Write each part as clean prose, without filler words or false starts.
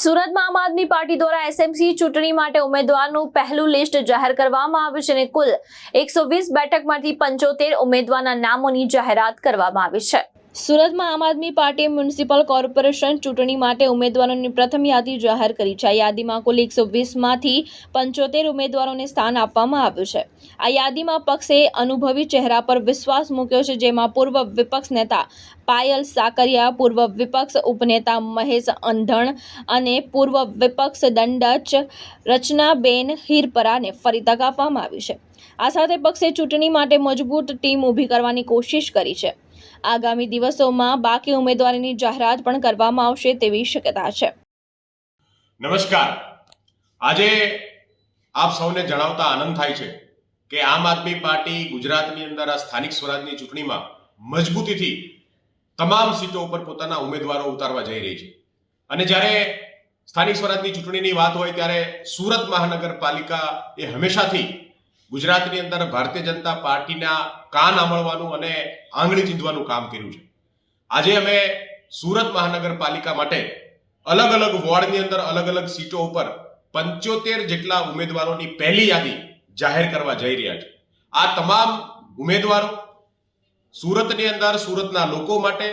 સુરતમાં આમ આદમી પાર્ટી દ્વારા એસએમસી ચૂંટણી માટે ઉમેદવારનું પહેલું લિસ્ટ જાહેર કરવામાં આવ્યું છે અને કુલ 120 બેઠકમાંથી 75 ઉમેદવારના નામોની જાહેરાત કરવામાં આવી છે। સુરતમાં આમ આદમી પાર્ટીએ મ્યુનિસિપલ કોર્પોરેશન ચૂંટણી માટે ઉમેદવારોની પ્રથમ યાદી જાહેર કરી છે। આ યાદીમાં કુલ 120માંથી 75 ઉમેદવારોને સ્થાન આપવામાં આવ્યું છે। આ યાદીમાં પક્ષે અનુભવી ચહેરા પર વિશ્વાસ મૂક્યો છે, જેમાં પૂર્વ વિપક્ષ નેતા પાયલ સાકરિયા, પૂર્વ વિપક્ષ ઉપનેતા મહેશ અંધણ અને પૂર્વ વિપક્ષ દંડક રચનાબેન હિરપરાને ફરી તક આપવામાં આવી છે। આ સાથે પક્ષે ચૂંટણી માટે મજબૂત ટીમ ઊભી કરવાની કોશિશ કરી છે। આગામી દિવસોમાં બાકી ઉમેદવારોની જાહેરાત પણ કરવામાં આવશે તેવી શક્યતા છે। નમસ્કાર, આજે આપ સૌને જણાવતા આનંદ થાય છે કે આમ આદમી પાર્ટી ગુજરાતની અંદર આ સ્થાનિક સ્વરાજની ચૂંટણીમાં મજબૂતીથી તમામ સીટો ઉપર પોતાના ઉમેદવારો ઉતારવા જઈ રહી છે। અને જ્યારે સ્થાનિક સ્વરાજની ચૂંટણીની વાત હોય ત્યારે સુરત મહાનગરપાલિકા એ હંમેશાથી ગુજરાતની અંદર ભારતીય જનતા પાર્ટીના કાન આંબળવાનું અને આંગળી ચીંધવાનું કામ કર્યું છે। આજે અમે સુરત મહાનગરપાલિકા માટે અલગ અલગ વોર્ડની અંદર અલગ અલગ સીટો ઉપર 75 જેટલા ઉમેદવારોની પહેલી યાદી જાહેર કરવા જઈ રહ્યા છે। આ તમામ ઉમેદવારો સુરતની અંદર સુરતના લોકો માટે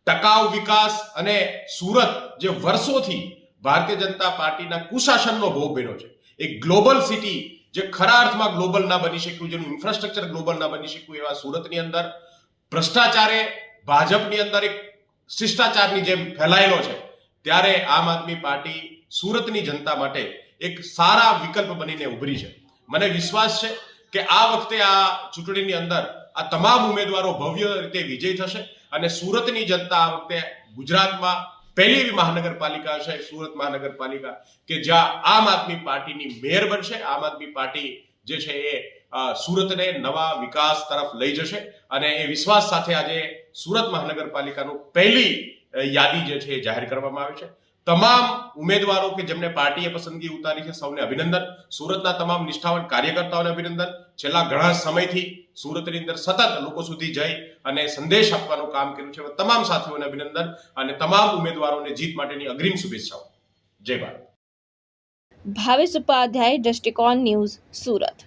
ટકાઉ વિકાસ અને સુરત જે વર્ષોથી ભારતીય જનતા પાર્ટીના કુશાસનનો ભોગ બન્યો છે, એક ગ્લોબલ સિટી જે ખરા અર્થમાં ગ્લોબલ ના બની શક્યું, જેનું ઇન્ફ્રાસ્ટ્રક્ચર ગ્લોબલ ના બની શક્યું, એવા સુરતની અંદર ભ્રષ્ટાચારે ભાજપની અંદર એક શિષ્ટાચારની જેમ ફેલાયેલો છે। ત્યારે આમ આદમી પાર્ટી સુરતની જનતા માટે એક સારા વિકલ્પ બનીને ઉભરી છે। મને વિશ્વાસ છે કે આ વખતે આ ચૂંટણીની અંદર આ તમામ ઉમેદવારો ભવ્ય રીતે વિજય થશે અને સુરતની જનતા આ વખતે ગુજરાતમાં પહેલી એવી મહાનગરપાલિકા છે સુરત મહાનગરપાલિકા કે જ્યાં આમ આદમી પાર્ટીની મેયર બનશે। આમ આદમી પાર્ટી જે છે એ સુરતને નવા વિકાસ તરફ લઈ જશે અને એ વિશ્વાસ સાથે આજે સુરત મહાનગરપાલિકાનું પહેલી યાદી જે છે એ જાહેર કરવામાં આવે છે। તમામ ઉમેદવારો કે જેમને પાર્ટીએ પસંદગી ઉતારી છે સૌને અભિનંદન। સુરતના તમામ નિષ્ઠાવાન કાર્યકર્તાઓને અભિનંદન। છેલ્લા ઘણા સમયથી સુરતની અંદર સતત લોકો સુધી જઈ અને સંદેશ આપવાનું કામ કર્યું છે। તમામ સાથીઓને અભિનંદન અને તમામ ઉમેદવારોને જીત માટેની અગ્રિમ શુભેચ્છાઓ। જય ભારત। ભાવેશ ઉપાધ્યાય, દ્રષ્ટિકોણ ન્યૂઝ, સુરત।